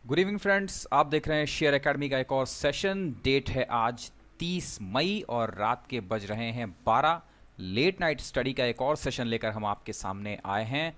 Good evening friends, आप देख रहे हैं शेयर एकेडमी का एक और सेशन। डेट है आज 30 मई और रात के बज रहे हैं 12। लेट नाइट स्टडी का एक और सेशन लेकर हम आपके सामने आए हैं।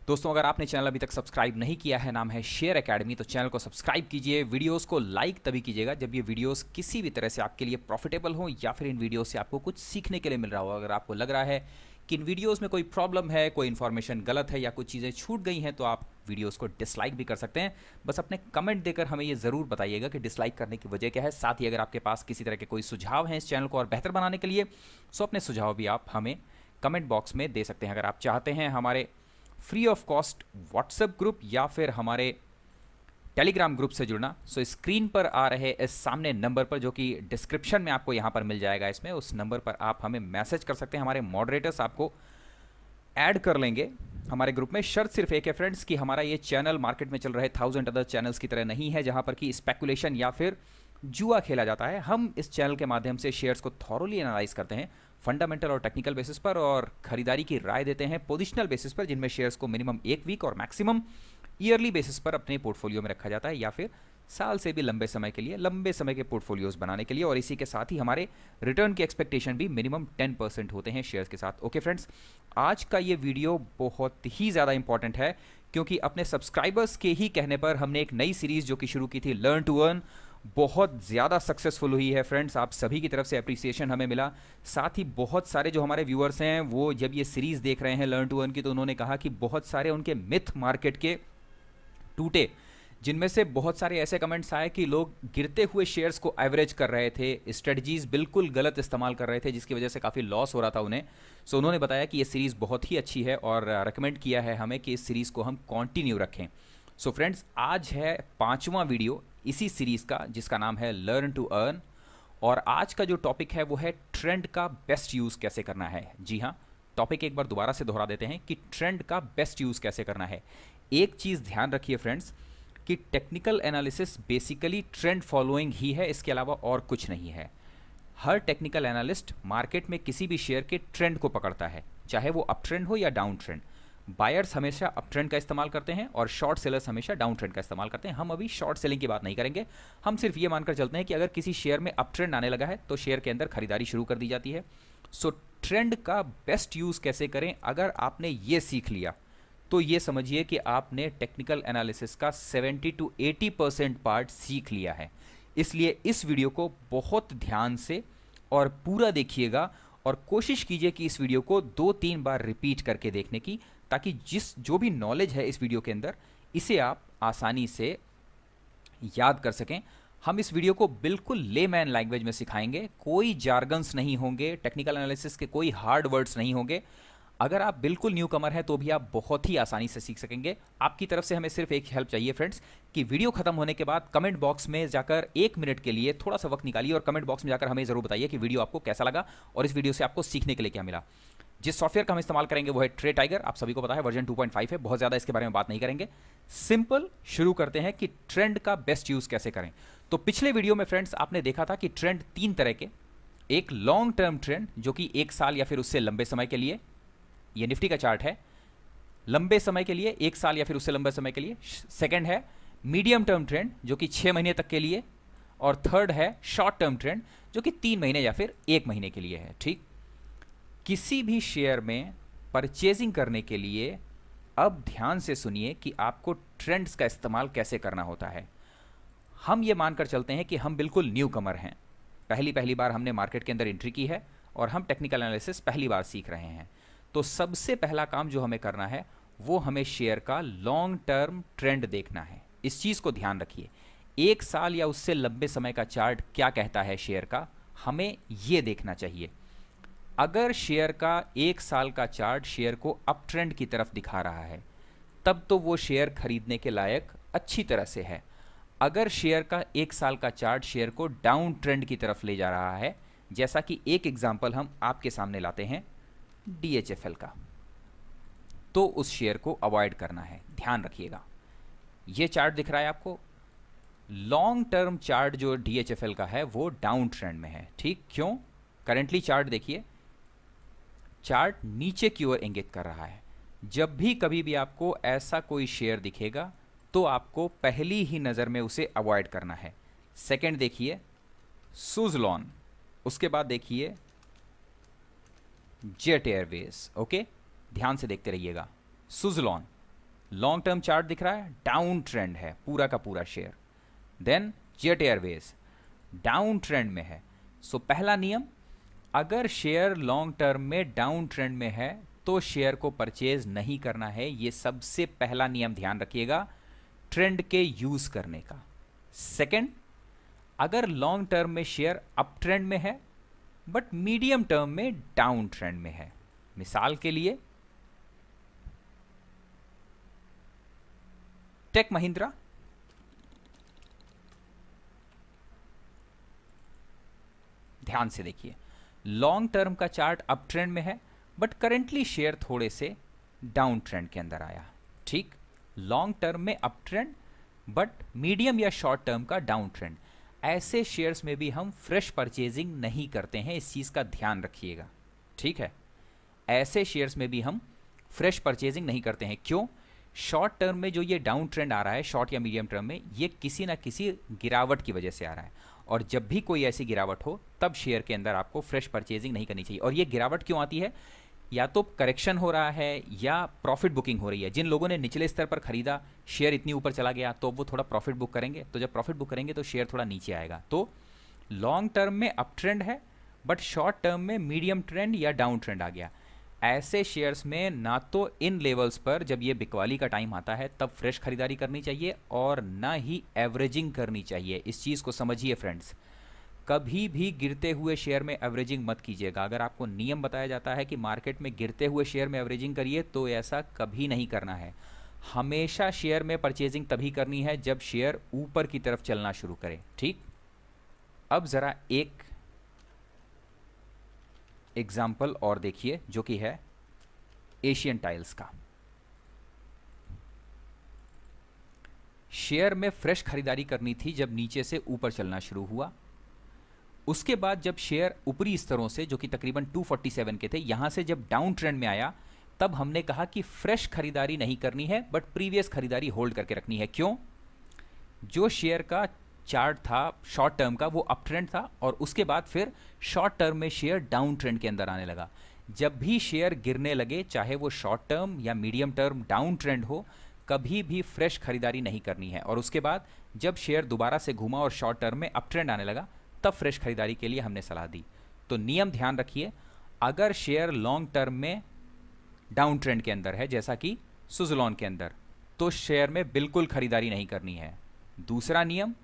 दोस्तों, अगर आपने चैनल अभी तक सब्सक्राइब नहीं किया है, नाम है शेयर एकेडमी, तो चैनल को सब्सक्राइब कीजिए। वीडियोस को लाइक तभी कीजिएगा जब ये वीडियोस किसी भी तरह से आपके लिए प्रॉफिटेबल हो या फिर इन वीडियो से आपको कुछ सीखने के लिए मिल रहा हो। अगर आपको लग रहा है कि इन वीडियोस में कोई प्रॉब्लम है, कोई इन्फॉर्मेशन गलत है या कुछ चीज़ें छूट गई हैं, तो आप वीडियोस को डिसलाइक भी कर सकते हैं। बस अपने कमेंट देकर हमें ये ज़रूर बताइएगा कि डिसलाइक करने की वजह क्या है। साथ ही अगर आपके पास किसी तरह के कोई सुझाव हैं इस चैनल को और बेहतर बनाने के लिए, सो अपने सुझाव भी आप हमें कमेंट बॉक्स में दे सकते हैं। अगर आप चाहते हैं हमारे free of cost WhatsApp group या फिर हमारे टेलीग्राम ग्रुप से जुड़ना, सो स्क्रीन पर आ रहे इस सामने नंबर पर, जो कि डिस्क्रिप्शन में आपको यहाँ पर मिल जाएगा, इसमें उस नंबर पर आप हमें मैसेज कर सकते हैं। हमारे मॉडरेटर्स आपको ऐड कर लेंगे हमारे ग्रुप में। शर्त सिर्फ एक है फ्रेंड्स कि हमारा ये चैनल मार्केट में चल रहे 1000 अदर चैनल्स की तरह नहीं है जहाँ पर कि स्पेकुलेशन या फिर जुआ खेला जाता है। हम इस चैनल के माध्यम से शेयर्स को थॉरोली एनालाइज करते हैं फंडामेंटल और टेक्निकल बेसिस पर, और खरीदारी की राय देते हैं पोजिशनल बेसिस पर, जिनमें शेयर्स को मिनिमम एक वीक और मैक्सिमम ईयरली बेसिस पर अपने पोर्टफोलियो में रखा जाता है, या फिर साल से भी लंबे समय के लिए, लंबे समय के पोर्टफोलियोज बनाने के लिए। और इसी के साथ ही हमारे रिटर्न की एक्सपेक्टेशन भी मिनिमम 10% होते हैं शेयर्स के साथ। ओके फ्रेंड्स, आज का ये वीडियो बहुत ही ज़्यादा इंपॉर्टेंट है, क्योंकि अपने सब्सक्राइबर्स के ही कहने पर हमने एक नई सीरीज़ जो कि शुरू की थी, लर्न टू अर्न, बहुत ज़्यादा सक्सेसफुल हुई है फ्रेंड्स। आप सभी की तरफ से अप्रिसिएशन हमें मिला। साथ ही बहुत सारे जो हमारे व्यूअर्स हैं वो जब ये सीरीज़ देख रहे हैं लर्न टू अर्न की, तो उन्होंने कहा कि बहुत सारे उनके मिथ मार्केट के टूटे, जिनमें से बहुत सारे ऐसे कमेंट्स आए कि लोग गिरते हुए शेयर्स को एवरेज कर रहे थे, स्ट्रेटजीज बिल्कुल गलत इस्तेमाल कर रहे थे, जिसकी वजह से काफ़ी लॉस हो रहा था उन्हें। सो उन्होंने बताया कि ये सीरीज़ बहुत ही अच्छी है और रिकमेंड किया है हमें कि इस सीरीज़ को हम कंटिन्यू रखें। सो फ्रेंड्स, आज है 5वां वीडियो इसी सीरीज़ का, जिसका नाम है लर्न टू अर्न। और आज का जो टॉपिक है वो है ट्रेंड का बेस्ट यूज़ कैसे करना है। जी हाँ, टॉपिक एक बार दोबारा से दोहरा देते हैं कि ट्रेंड का बेस्ट यूज़ कैसे करना है। एक चीज़ ध्यान रखिए फ्रेंड्स कि technical analysis basically trend following ही है, इसके अलावा और कुछ नहीं है। हर टेक्निकल एनालिस्ट मार्केट में किसी भी शेयर के ट्रेंड को पकड़ता है, चाहे वो अप ट्रेंड हो या डाउन ट्रेंड। बायर्स हमेशा अप ट्रेंड का इस्तेमाल करते हैं और शॉर्ट सेलर्स हमेशा डाउन ट्रेंड का इस्तेमाल करते हैं। हम अभी शॉर्ट सेलिंग की बात नहीं करेंगे, हम सिर्फ ये मानकर चलते हैं कि अगर किसी शेयर में अप ट्रेंड आने लगा है तो शेयर के अंदर खरीदारी शुरू कर दी जाती है। सो ट्रेंड का बेस्ट यूज़ कैसे करें, अगर आपने ये सीख लिया तो ये समझिए कि आपने टेक्निकल एनालिसिस का 70 to 80% पार्ट सीख लिया है। इसलिए इस वीडियो को बहुत ध्यान से और पूरा देखिएगा और कोशिश कीजिए कि इस वीडियो को 2-3 बार रिपीट करके देखने की, ताकि जो भी नॉलेज है इस वीडियो के अंदर, इसे आप आसानी से याद कर सकें। हम इस वीडियो को बिल्कुल लेमैन लैंग्वेज में सिखाएंगे, कोई जार्गन्स नहीं होंगे, टेक्निकल एनालिसिस के कोई हार्ड वर्ड्स नहीं होंगे। अगर आप बिल्कुल न्यू कमर हैं तो भी आप बहुत ही आसानी से सीख सकेंगे। आपकी तरफ से हमें सिर्फ एक हेल्प चाहिए फ्रेंड्स, कि वीडियो खत्म होने के बाद कमेंट बॉक्स में जाकर 1 मिनट के लिए थोड़ा सा वक्त निकालिए और कमेंट बॉक्स में जाकर हमें ज़रूर बताइए कि वीडियो आपको कैसा लगा और इस वीडियो से आपको सीखने के लिए क्या मिला। जिस सॉफ्टवेयर का हम इस्तेमाल करेंगे वो है ट्रेड टाइगर, आप सभी को पता है वर्जन 2.5 है, बहुत ज़्यादा इसके बारे में बात नहीं करेंगे। सिंपल शुरू करते हैं कि ट्रेंड का बेस्ट यूज़ कैसे करें। तो पिछले वीडियो में फ्रेंड्स आपने देखा था कि ट्रेंड 3 तरह के, एक लॉन्ग टर्म ट्रेंड जो कि 1 साल या फिर उससे लंबे समय के लिए, ये निफ्टी का चार्ट है, लंबे समय के लिए 1 साल या फिर उससे लंबे समय के लिए। सेकंड है मीडियम टर्म ट्रेंड जो कि 6 महीने तक के लिए, और थर्ड है शॉर्ट टर्म ट्रेंड जो कि 3 महीने या फिर 1 महीने के लिए है। ठीक, किसी भी शेयर में परचेजिंग करने के लिए अब ध्यान से सुनिए कि आपको ट्रेंड्स का इस्तेमाल कैसे करना होता है। हम ये मानकर चलते हैं कि हम बिल्कुल न्यू कमर हैं, पहली बार हमने मार्केट के अंदर एंट्री की है और हम टेक्निकल एनालिसिस पहली बार सीख रहे हैं। तो सबसे पहला काम जो हमें करना है वो हमें शेयर का लॉन्ग टर्म ट्रेंड देखना है। इस चीज़ को ध्यान रखिए, 1 साल या उससे लंबे समय का चार्ट क्या कहता है शेयर का, हमें ये देखना चाहिए। अगर शेयर का 1 साल का चार्ट शेयर को अप ट्रेंड की तरफ दिखा रहा है, तब तो वो शेयर खरीदने के लायक अच्छी तरह से है। अगर शेयर का 1 साल का चार्ट शेयर को डाउन ट्रेंड की तरफ ले जा रहा है, जैसा कि एक एग्जाम्पल हम आपके सामने लाते हैं DHFL का, तो उस शेयर को अवॉइड करना है। ध्यान रखिएगा, ये चार्ट दिख रहा है आपको, लॉन्ग टर्म चार्ट जो DHFL का है वो डाउन ट्रेंड में है। ठीक, क्यों? करेंटली चार्ट देखिए, चार्ट नीचे की ओर इंगित कर रहा है। जब भी कभी भी आपको ऐसा कोई शेयर दिखेगा तो आपको पहली ही नज़र में उसे अवॉइड करना है। सेकंड देखिए सुज़लॉन, उसके बाद देखिए जेट एयरवेज। ओके, ध्यान से देखते रहिएगा। सुज़लॉन लॉन्ग टर्म चार्ट दिख रहा है, डाउन ट्रेंड है पूरा का पूरा share. Then Jet Airways down trend में है। सो पहला नियम, अगर शेयर लॉन्ग टर्म में डाउन ट्रेंड में है तो शेयर को परचेज नहीं करना है। ये सबसे पहला नियम ध्यान रखिएगा ट्रेंड के यूज करने का। सेकंड, अगर लॉन्ग टर्म में शेयर अप ट्रेंड में है बट मीडियम टर्म में डाउन ट्रेंड में है, मिसाल के लिए टेक महिंद्रा, ध्यान से देखिए लॉन्ग टर्म का चार्ट अप ट्रेंड में है बट करेंटली शेयर थोड़े से डाउन ट्रेंड के अंदर आया। ठीक, लॉन्ग टर्म में अप ट्रेंड बट मीडियम या शॉर्ट टर्म का डाउन ट्रेंड। ऐसे शेयर्स में भी हम फ्रेश परचेजिंग नहीं करते हैं, इस चीज़ का ध्यान रखिएगा। ठीक है, ऐसे शेयर्स में भी हम फ्रेश परचेजिंग नहीं करते हैं। क्यों? शॉर्ट टर्म में जो ये डाउन ट्रेंड आ रहा है, शॉर्ट या मीडियम टर्म में, ये किसी ना किसी गिरावट की वजह से आ रहा है, और जब भी कोई ऐसी गिरावट हो तब शेयर के अंदर आपको फ्रेश परचेजिंग नहीं करनी चाहिए। और ये गिरावट क्यों आती है? या तो करेक्शन हो रहा है या प्रॉफिट बुकिंग हो रही है। जिन लोगों ने निचले स्तर पर खरीदा, शेयर इतनी ऊपर चला गया तो वो थोड़ा प्रॉफिट बुक करेंगे, तो जब प्रॉफिट बुक करेंगे तो शेयर थोड़ा नीचे आएगा। तो लॉन्ग टर्म में अप ट्रेंड है बट शॉर्ट टर्म में मीडियम ट्रेंड या डाउन ट्रेंड आ गया, ऐसे शेयर्स में ना तो इन लेवल्स पर जब ये बिकवाली का टाइम आता है तब फ्रेश खरीदारी करनी चाहिए और ना ही एवरेजिंग करनी चाहिए। इस चीज़ को समझिए फ्रेंड्स, कभी भी गिरते हुए शेयर में एवरेजिंग मत कीजिएगा। अगर आपको नियम बताया जाता है कि मार्केट में गिरते हुए शेयर में एवरेजिंग करिए तो ऐसा कभी नहीं करना है। हमेशा शेयर में परचेजिंग तभी करनी है जब शेयर ऊपर की तरफ चलना शुरू करे। ठीक, अब ज़रा एक एग्जाम्पल और देखिए जो कि है एशियन टाइल्स का। शेयर में फ्रेश खरीदारी करनी थी जब नीचे से ऊपर चलना शुरू हुआ, उसके बाद जब शेयर ऊपरी स्तरों से जो कि तकरीबन 247 के थे, यहां से जब डाउन ट्रेंड में आया तब हमने कहा कि फ्रेश खरीदारी नहीं करनी है बट प्रीवियस खरीदारी होल्ड करके रखनी है। क्यों? जो शेयर का चार्ट था शॉर्ट टर्म का वो अप ट्रेंड था और उसके बाद फिर शॉर्ट टर्म में शेयर डाउन ट्रेंड के अंदर आने लगा। जब भी शेयर गिरने लगे, चाहे वो शॉर्ट टर्म या मीडियम टर्म डाउन ट्रेंड हो, कभी भी फ्रेश खरीदारी नहीं करनी है। और उसके बाद जब शेयर दोबारा से घूमा और शॉर्ट टर्म में अप ट्रेंड आने लगा तब फ्रेश खरीदारी के लिए हमने सलाह दी। तो नियम ध्यान रखिए, अगर शेयर लॉन्ग टर्म में डाउन ट्रेंड के अंदर है जैसा कि सुज़लॉन के अंदर, तो शेयर में बिल्कुल खरीदारी नहीं करनी है। दूसरा नियम,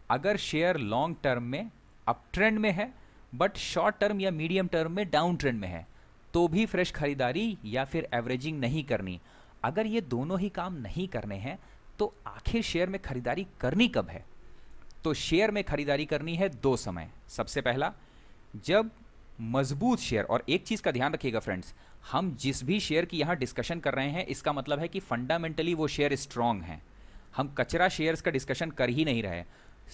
अगर शेयर लॉन्ग टर्म में अप ट्रेंड में है बट शॉर्ट टर्म या मीडियम टर्म में डाउन ट्रेंड में है तो भी फ्रेश खरीदारी या फिर एवरेजिंग नहीं करनी। अगर ये दोनों ही काम नहीं करने हैं तो आखिर शेयर में खरीदारी करनी कब है? तो शेयर में खरीदारी करनी है दो समय। सबसे पहला, जब मजबूत शेयर, और एक चीज़ का ध्यान रखिएगा फ्रेंड्स, हम जिस भी शेयर की यहाँ डिस्कशन कर रहे हैं इसका मतलब है कि फंडामेंटली वो शेयर स्ट्रांग हैं। हम कचरा शेयर्स का डिस्कशन कर ही नहीं रहे,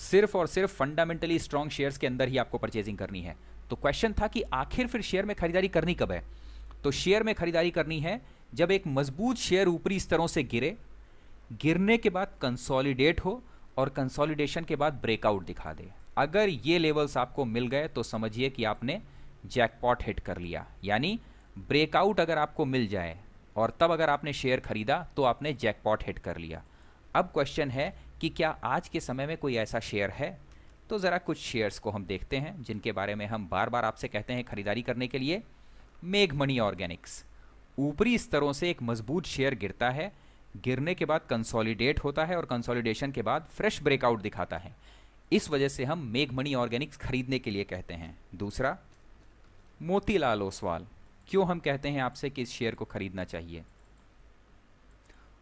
सिर्फ और सिर्फ फंडामेंटली स्ट्रांग शेयर्स के अंदर ही आपको परचेजिंग करनी है। तो क्वेश्चन था कि आखिर फिर शेयर में खरीदारी करनी कब है? तो शेयर में खरीदारी करनी है जब एक मजबूत शेयर ऊपरी स्तरों से गिरे, गिरने के बाद कंसोलिडेट हो और कंसोलिडेशन के बाद ब्रेकआउट दिखा दे। अगर ये लेवल्स आपको मिल गए तो समझिए कि आपने जैकपॉट हिट कर लिया। यानी ब्रेकआउट अगर आपको मिल जाए और तब अगर आपने शेयर खरीदा तो आपने जैकपॉट हिट कर लिया। अब क्वेश्चन है कि क्या आज के समय में कोई ऐसा शेयर है? तो ज़रा कुछ शेयर्स को हम देखते हैं जिनके बारे में हम बार बार आपसे कहते हैं खरीदारी करने के लिए। मेघमणि ऑर्गेनिक्स, ऊपरी स्तरों से एक मजबूत शेयर गिरता है, गिरने के बाद कंसोलिडेट होता है और कंसोलिडेशन के बाद फ्रेश ब्रेकआउट दिखाता है। इस वजह से हम मेघमणि ऑर्गेनिक्स खरीदने के लिए कहते हैं। दूसरा, मोतीलाल ओसवाल, क्यों हम कहते हैं आपसे कि इस शेयर को खरीदना चाहिए?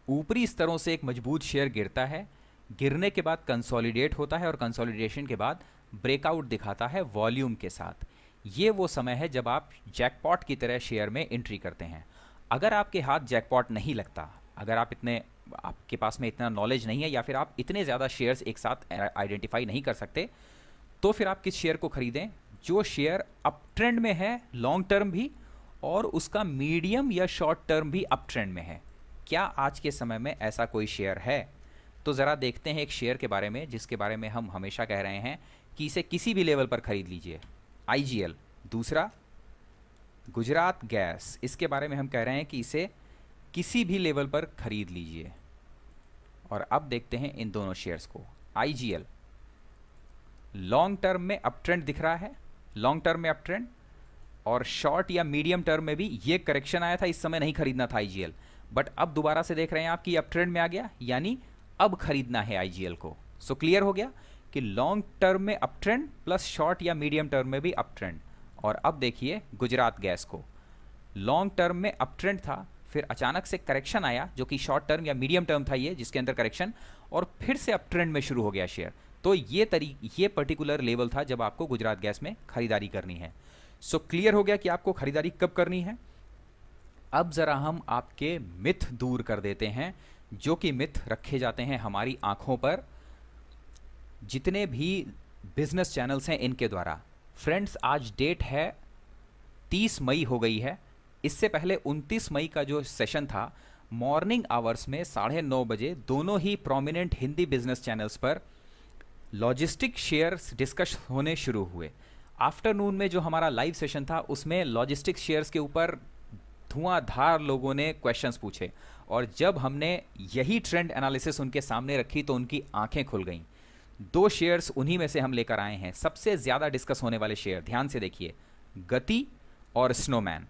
ऊपरी स्तरों से एक मजबूत शेयर गिरता है, गिरने के बाद कंसोलिडेट होता है और कंसोलिडेशन के बाद ब्रेकआउट दिखाता है वॉल्यूम के साथ। ये वो समय है जब आप जैकपॉट की तरह शेयर में एंट्री करते हैं। अगर आपके हाथ जैकपॉट नहीं लगता, अगर आपके पास में इतना नॉलेज नहीं है या फिर आप इतने ज़्यादा शेयर्स एक साथ आइडेंटिफाई नहीं कर सकते, तो फिर आप किस शेयर को खरीदें? जो शेयर अप ट्रेंड में है लॉन्ग टर्म भी और उसका मीडियम या शॉर्ट टर्म भी अप ट्रेंड में है। क्या आज के समय में ऐसा कोई शेयर है? तो ज़रा देखते हैं एक शेयर के बारे में जिसके बारे में हम हमेशा कह रहे हैं कि इसे किसी भी लेवल पर खरीद लीजिए, IGL। दूसरा गुजरात गैस, इसके बारे में हम कह रहे हैं कि इसे किसी भी लेवल पर खरीद लीजिए। और अब देखते हैं इन दोनों शेयर्स को। IGL लॉन्ग टर्म में अप ट्रेंड दिख रहा है, लॉन्ग टर्म में अप ट्रेंड, और शॉर्ट या मीडियम टर्म में भी ये करेक्शन आया था, इस समय नहीं खरीदना था IGL, बट अब दोबारा से देख रहे हैं आप कि अप ट्रेंड में आ गया, यानी अब खरीदना है IGL को। सो क्लियर हो गया कि लॉन्ग टर्म में अप ट्रेंड प्लस शॉर्ट या मीडियम टर्म में भी अप ट्रेंड। और अब देखिए गुजरात गैस को, लॉन्ग टर्म में अप ट्रेंड था, फिर अचानक से करेक्शन आया जो कि शॉर्ट टर्म या मीडियम टर्म था ये, जिसके अंदर करेक्शन, और फिर से अप ट्रेंड में शुरू हो गया शेयर। तो ये पर्टिकुलर लेवल था जब आपको गुजरात गैस में खरीदारी करनी है। सो क्लियर हो गया कि आपको खरीदारी कब करनी है। अब जरा हम आपके मिथ दूर कर देते हैं, जो कि मिथ रखे जाते हैं हमारी आंखों पर जितने भी बिजनेस चैनल्स हैं इनके द्वारा। फ्रेंड्स, आज डेट है 30 मई हो गई है। इससे पहले 29 मई का जो सेशन था, मॉर्निंग आवर्स में 9:30 बजे दोनों ही प्रोमिनेंट हिंदी बिजनेस चैनल्स पर लॉजिस्टिक शेयर्स डिस्कस होने शुरू हुए। आफ्टरनून में जो हमारा लाइव सेशन था उसमें लॉजिस्टिक शेयर्स के ऊपर धुआंधार लोगों ने क्वेश्चंस पूछे, और जब हमने यही ट्रेंड एनालिसिस उनके सामने रखी तो उनकी आंखें खुल गईं। 2 शेयर्स उन्हीं में से हम लेकर आए हैं, सबसे ज़्यादा डिस्कस होने वाले शेयर। ध्यान से देखिए, गति और स्नोमैन।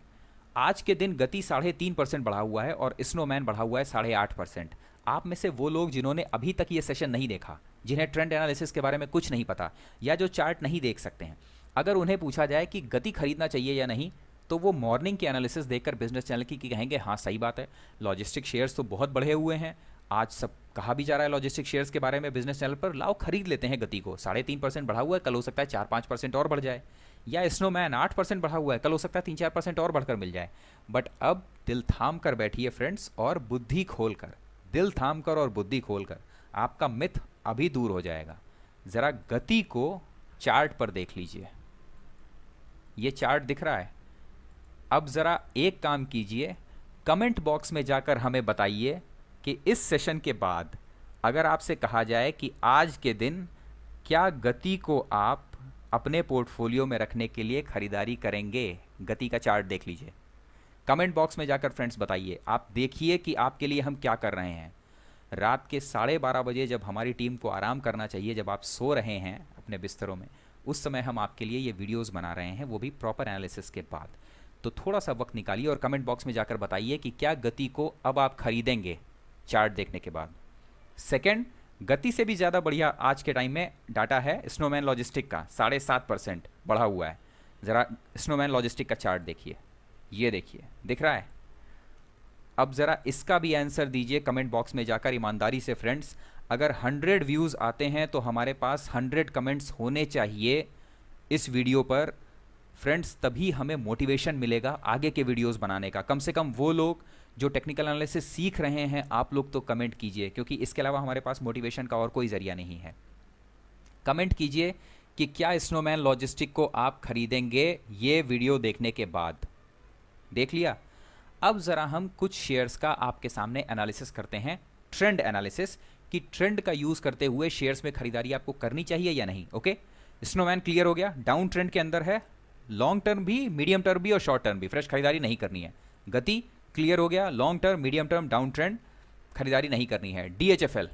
आज के दिन गति 3.5% बढ़ा हुआ है और स्नोमैन बढ़ा हुआ है 8.5%। आप में से वो लोग जिन्होंने अभी तक ये सेशन नहीं देखा, जिन्हें ट्रेंड एनालिसिस के बारे में कुछ नहीं पता, या जो चार्ट नहीं देख सकते हैं, अगर उन्हें पूछा जाए कि गति खरीदना चाहिए या नहीं, तो वो मॉर्निंग के एनालिसिस देखकर बिजनेस चैनल की कहेंगे हाँ सही बात है, लॉजिस्टिक शेयर्स तो बहुत बढ़े हुए हैं, आज सब कहा भी जा रहा है लॉजिस्टिक शेयर्स के बारे में बिजनेस चैनल पर, लाओ खरीद लेते हैं गति को, 3.5% बढ़ा हुआ है, कल हो सकता है 4-5% और बढ़ जाए। या स्नोमैन 8% बढ़ा हुआ है, कल हो सकता है 3-4% और बढ़कर मिल जाए। बट अब दिल थाम कर बैठिए फ्रेंड्स, और बुद्धि खोलकर, दिल थाम कर और बुद्धि खोलकर, आपका मिथ अभी दूर हो जाएगा। ज़रा गति को चार्ट पर देख लीजिए, ये चार्ट दिख रहा है। अब ज़रा एक काम कीजिए, कमेंट बॉक्स में जाकर हमें बताइए कि इस सेशन के बाद अगर आपसे कहा जाए कि आज के दिन क्या गति को आप अपने पोर्टफोलियो में रखने के लिए खरीदारी करेंगे। गति का चार्ट देख लीजिए, कमेंट बॉक्स में जाकर फ्रेंड्स बताइए। आप देखिए कि आपके लिए हम क्या कर रहे हैं। रात के 12:30 बजे जब हमारी टीम को आराम करना चाहिए, जब आप सो रहे हैं अपने बिस्तरों में, उस समय हम आपके लिए ये वीडियोस बना रहे हैं, वो भी प्रॉपर एनालिसिस के बाद। तो थोड़ा सा वक्त निकालिए और कमेंट बॉक्स में जाकर बताइए कि क्या गति को अब आप खरीदेंगे चार्ट देखने के बाद। सेकंड, गति से भी ज़्यादा बढ़िया आज के टाइम में डाटा है स्नोमैन लॉजिस्टिक का, 7.5% बढ़ा हुआ है। ज़रा स्नोमैन लॉजिस्टिक का चार्ट देखिए, ये देखिए, दिख रहा है। अब ज़रा इसका भी आंसर दीजिए कमेंट बॉक्स में जाकर ईमानदारी से फ्रेंड्स। अगर 100 व्यूज़ आते हैं तो हमारे पास 100 कमेंट्स होने चाहिए इस वीडियो पर फ्रेंड्स, तभी हमें मोटिवेशन मिलेगा आगे के वीडियोस बनाने का। कम से कम वो लोग जो टेक्निकल एनालिसिस सीख रहे हैं, आप लोग तो कमेंट कीजिए, क्योंकि इसके अलावा हमारे पास मोटिवेशन का और कोई ज़रिया नहीं है। कमेंट कीजिए कि क्या स्नोमैन लॉजिस्टिक को आप खरीदेंगे ये वीडियो देखने के बाद। देख लिया। अब ज़रा हम कुछ शेयर्स का आपके सामने एनालिसिस करते हैं, ट्रेंड एनालिसिस, कि ट्रेंड का यूज़ करते हुए शेयर्स में खरीदारी आपको करनी चाहिए या नहीं। ओके, स्नोमैन क्लियर हो गया, डाउन ट्रेंड के अंदर है, लॉन्ग टर्म भी, मीडियम टर्म भी और शॉर्ट टर्म भी, फ्रेश खरीदारी नहीं करनी है। गति क्लियर हो गया, long term, medium term, down trend, खरीदारी नहीं करनी है। DHFL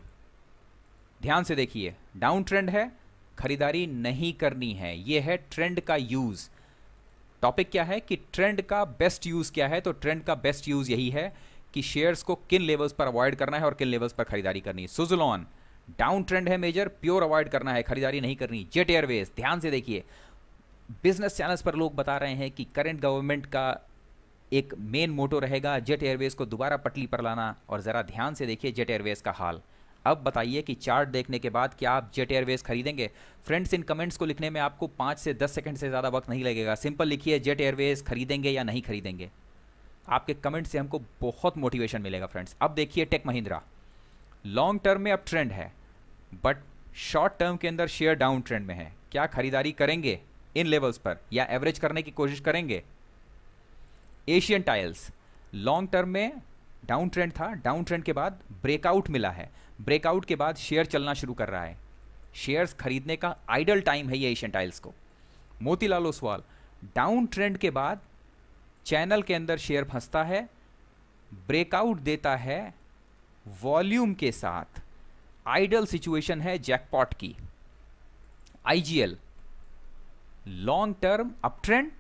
ध्यान से देखिए, डाउन ट्रेंड है, खरीदारी नहीं करनी है। ये है ट्रेंड का यूज़। टॉपिक क्या है कि ट्रेंड का बेस्ट यूज़ क्या है, तो ट्रेंड का बेस्ट यूज़ यही है कि शेयर्स को किन लेवल्स पर अवॉइड करना है और किन लेवल्स पर खरीदारी करनी है। सुज़लोन डाउन ट्रेंड है मेजर, प्योर अवॉइड करना है, खरीदारी नहीं करनी। जेट एयरवेज, ध्यान से देखिए, बिजनेस चैनल्स पर लोग बता रहे हैं कि करंट गवर्नमेंट का एक मेन मोटो रहेगा जेट एयरवेज को दोबारा पटरी पर लाना, और ज़रा ध्यान से देखिए जेट एयरवेज का हाल। अब बताइए कि चार्ट देखने के बाद क्या आप जेट एयरवेज खरीदेंगे। फ्रेंड्स, इन कमेंट्स को लिखने में आपको 5 से 10 सेकंड से ज़्यादा वक्त नहीं लगेगा। सिंपल लिखिए जेट एयरवेज खरीदेंगे या नहीं खरीदेंगे। आपके कमेंट से हमको बहुत मोटिवेशन मिलेगा फ्रेंड्स। अब देखिए टेक महिंद्रा, लॉन्ग टर्म में अब ट्रेंड है, बट शॉर्ट टर्म के अंदर शेयर डाउन ट्रेंड में है। क्या खरीदारी करेंगे इन लेवल्स पर या एवरेज करने की कोशिश करेंगे। एशियन टाइल्स, लॉन्ग टर्म में डाउन ट्रेंड था, डाउन ट्रेंड के बाद ब्रेकआउट मिला है, ब्रेकआउट के बाद शेयर चलना शुरू कर रहा है, शेयर्स खरीदने का आइडल टाइम है ये एशियन टाइल्स को। मोतीलाल ओसवाल, डाउन ट्रेंड के बाद चैनल के अंदर शेयर फंसता है, ब्रेकआउट देता है वॉल्यूम के साथ, आइडल सिचुएशन है जैकपॉट की। IGL, long term up trend,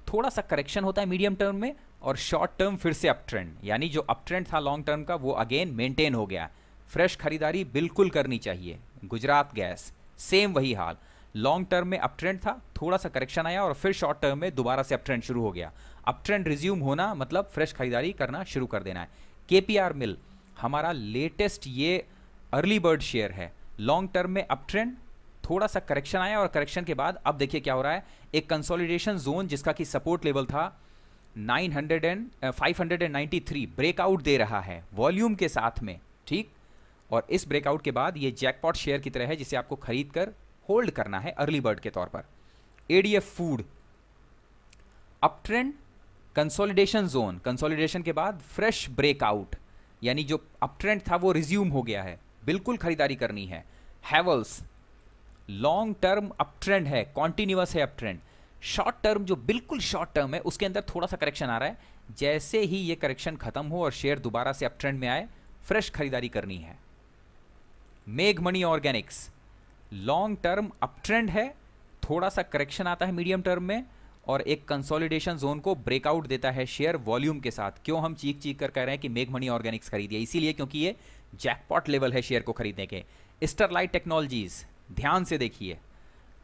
थोड़ा सा करेक्शन होता है मीडियम टर्म में, और शॉर्ट टर्म फिर से अप ट्रेंड, यानी जो अप ट्रेंड था लॉन्ग टर्म का वो अगेन मेंटेन हो गया। फ्रेश खरीदारी बिल्कुल करनी चाहिए। गुजरात गैस सेम वही हाल, लॉन्ग टर्म में अप ट्रेंड था, थोड़ा सा करेक्शन आया और फिर शॉर्ट टर्म में दोबारा से अप ट्रेंड शुरू हो गया। अप ट्रेंड रिज्यूम होना मतलब फ्रेश खरीदारी करना शुरू कर देना है। केपीआर मिल हमारा लेटेस्ट ये अर्ली बर्ड शेयर है, लॉन्ग टर्म में अप ट्रेंड, थोड़ा सा करेक्शन आया और करेक्शन के बाद अब देखिए क्या हो रहा है, एक कंसोलिडेशन जोन जिसका कि सपोर्ट लेवल था 593 ब्रेकआउट दे रहा है वॉल्यूम के साथ में, ठीक। और इस ब्रेकआउट के बाद ये जैकपॉट शेयर की तरह है जिसे आपको खरीद कर होल्ड करना है अर्ली बर्ड के तौर पर। ADF food, up trend, consolidation zone, consolidation के बाद फ्रेश ब्रेकआउट, यानी जो अप ट्रेंड था वो रिज्यूम हो गया है, बिल्कुल खरीदारी करनी है। Havells, long term up trend है, कॉन्टिन्यूअस है अप ट्रेंड, शॉर्ट टर्म जो बिल्कुल शॉर्ट टर्म है उसके अंदर थोड़ा सा करेक्शन आ रहा है, जैसे ही ये करेक्शन खत्म हो और शेयर दोबारा से अप ट्रेंड में आए फ्रेश खरीदारी करनी है। मेघमणि organics, long term up trend है, थोड़ा सा करेक्शन आता है मीडियम टर्म में और एक कंसोलिडेशन जोन को ब्रेकआउट देता है शेयर वॉल्यूम के साथ। क्यों हम चीख चीख कर कह रहे हैं कि मेघमणि ऑर्गेनिक्स खरीदिए, इसीलिए क्योंकि ये जैकपॉट लेवल है शेयर को खरीदने के। स्टरलाइट टेक्नोलॉजीज, ध्यान से देखिए,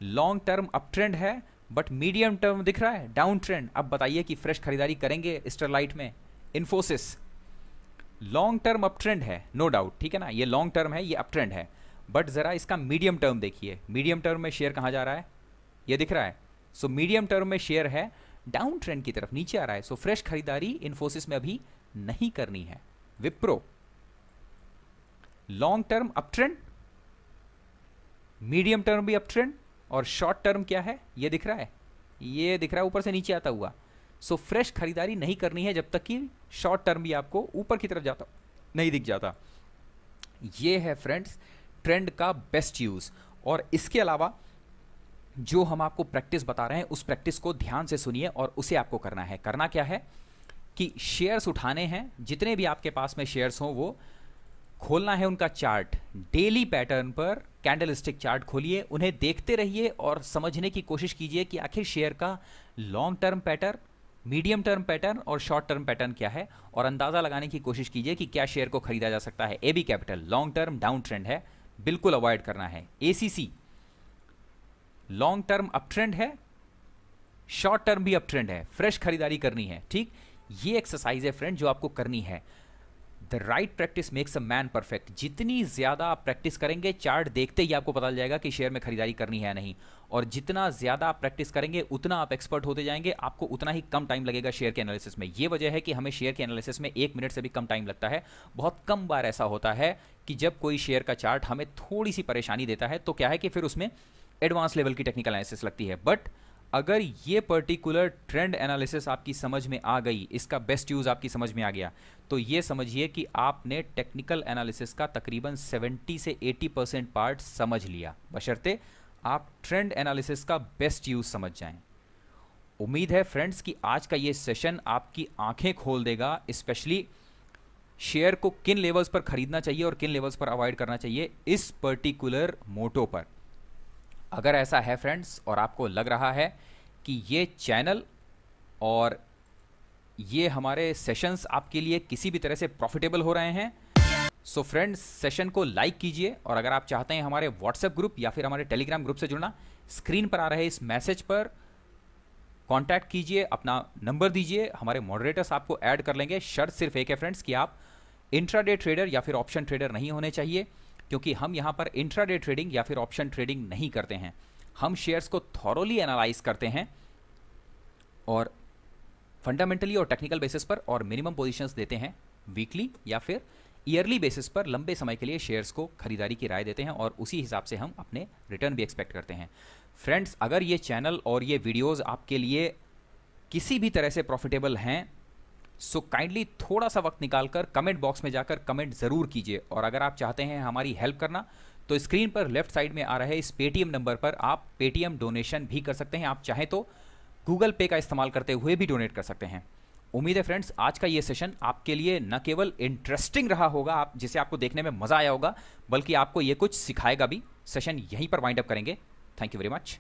लॉन्ग टर्म अप ट्रेंड है बट मीडियम टर्म दिख रहा है डाउन ट्रेंड। अब बताइए कि फ्रेश खरीदारी करेंगे स्टरलाइट में। Infosys, long term up trend है नो डाउट, ठीक है ना, ये लॉन्ग टर्म है, ये अप ट्रेंड है, बट जरा इसका मीडियम टर्म देखिए, मीडियम टर्म में शेयर कहाँ जा रहा है, ये दिख रहा है। सो मीडियम टर्म में शेयर है डाउन ट्रेंड की तरफ नीचे आ रहा है, सो फ्रेश खरीदारी इन्फोसिस में अभी नहीं करनी है। Wipro, long term up trend, medium term भी अप ट्रेंड और शॉर्ट टर्म क्या है, ये दिख रहा है, ये दिख रहा है ऊपर से नीचे आता हुआ। सो फ्रेश खरीदारी नहीं करनी है जब तक कि शॉर्ट टर्म भी आपको ऊपर की तरफ जाता नहीं दिख जाता। ये है फ्रेंड्स ट्रेंड का बेस्ट यूज। और इसके अलावा जो हम आपको प्रैक्टिस बता रहे हैं उस प्रैक्टिस को ध्यान से सुनिए और उसे आपको करना है। करना क्या है कि शेयर्स उठाने हैं, जितने भी आपके पास में शेयर्स हों वो खोलना है, उनका चार्ट डेली पैटर्न पर कैंडलस्टिक चार्ट खोलिए, उन्हें देखते रहिए और समझने की कोशिश कीजिए कि आखिर शेयर का long term pattern, medium term pattern और शॉर्ट टर्म पैटर्न क्या है, और अंदाजा लगाने की कोशिश कीजिए कि क्या शेयर को खरीदा जा सकता है। AB capital long term down trend है, बिल्कुल अवॉइड करना है। ACC long term up trend है, शॉर्ट टर्म भी अप ट्रेंड है, फ्रेश खरीदारी करनी है, ठीक। ये एक्सरसाइज है फ्रेंड जो आपको करनी है। The right practice makes a man perfect. जितनी ज्यादा आप प्रैक्टिस करेंगे, चार्ट देखते ही आपको पता चल जाएगा कि शेयर में खरीदारी करनी है या नहीं, और जितना ज्यादा आप प्रैक्टिस करेंगे उतना आप एक्सपर्ट होते जाएंगे, आपको उतना ही कम टाइम लगेगा शेयर के एनालिसिस में। ये वजह है कि हमें शेयर के एनालिसिस में 1 मिनट से भी कम टाइम लगता है। बहुत कम बार ऐसा होता है कि जब कोई शेयर का चार्ट हमें थोड़ी सी परेशानी देता है तो क्या है कि फिर उसमें एडवांस लेवल की टेक्निकल एनालिसिस लगती है। बट अगर ये पर्टिकुलर ट्रेंड एनालिसिस आपकी समझ में आ गई, इसका बेस्ट यूज आपकी समझ में आ गया, तो ये समझिए कि आपने टेक्निकल एनालिसिस का तकरीबन 70 से 80% पार्ट समझ लिया, बशर्ते आप ट्रेंड एनालिसिस का बेस्ट यूज समझ जाएं। उम्मीद है फ्रेंड्स कि आज का ये सेशन आपकी आंखें खोल देगा, स्पेशली शेयर को किन लेवल्स पर खरीदना चाहिए और किन लेवल्स पर अवॉइड करना चाहिए इस पर्टिकुलर मोटो पर। अगर ऐसा है फ्रेंड्स और आपको लग रहा है कि ये चैनल और ये हमारे सेशंस आपके लिए किसी भी तरह से प्रॉफिटेबल हो रहे हैं, सो फ्रेंड्स सेशन को लाइक कीजिए। और अगर आप चाहते हैं हमारे व्हाट्सएप ग्रुप या फिर हमारे टेलीग्राम ग्रुप से जुड़ना, स्क्रीन पर आ रहे इस मैसेज पर कांटेक्ट कीजिए, अपना नंबर दीजिए, हमारे मॉडरेटर्स आपको ऐड कर लेंगे। शर्त सिर्फ एक है फ्रेंड्स कि आप इंट्राडे ट्रेडर या फिर ऑप्शन ट्रेडर नहीं होने चाहिए, क्योंकि हम यहाँ पर इंट्राडे ट्रेडिंग या फिर ऑप्शन ट्रेडिंग नहीं करते हैं। हम शेयर्स को थॉरोली एनालाइज करते हैं और फंडामेंटली और टेक्निकल बेसिस पर, और मिनिमम पोजीशंस देते हैं वीकली या फिर ईयरली बेसिस पर, लंबे समय के लिए शेयर्स को खरीदारी की राय देते हैं और उसी हिसाब से हम अपने रिटर्न भी एक्सपेक्ट करते हैं। फ्रेंड्स अगर ये चैनल और ये वीडियोज़ आपके लिए किसी भी तरह से प्रॉफिटेबल हैं सो काइंडली थोड़ा सा वक्त निकालकर कमेंट बॉक्स में जाकर कमेंट ज़रूर कीजिए। और अगर आप चाहते हैं हमारी हेल्प करना तो स्क्रीन पर लेफ्ट साइड में आ रहे इस पेटीएम नंबर पर आप पेटीएम डोनेशन भी कर सकते हैं। आप चाहें तो गूगल पे का इस्तेमाल करते हुए भी डोनेट कर सकते हैं। उम्मीद है फ्रेंड्स आज का ये सेशन आपके लिए न केवल इंटरेस्टिंग रहा होगा, आप जिसे आपको देखने में मज़ा आया होगा, बल्कि आपको ये कुछ सिखाएगा भी। सेशन यहीं पर वाइंड अप करेंगे। Thank you very much.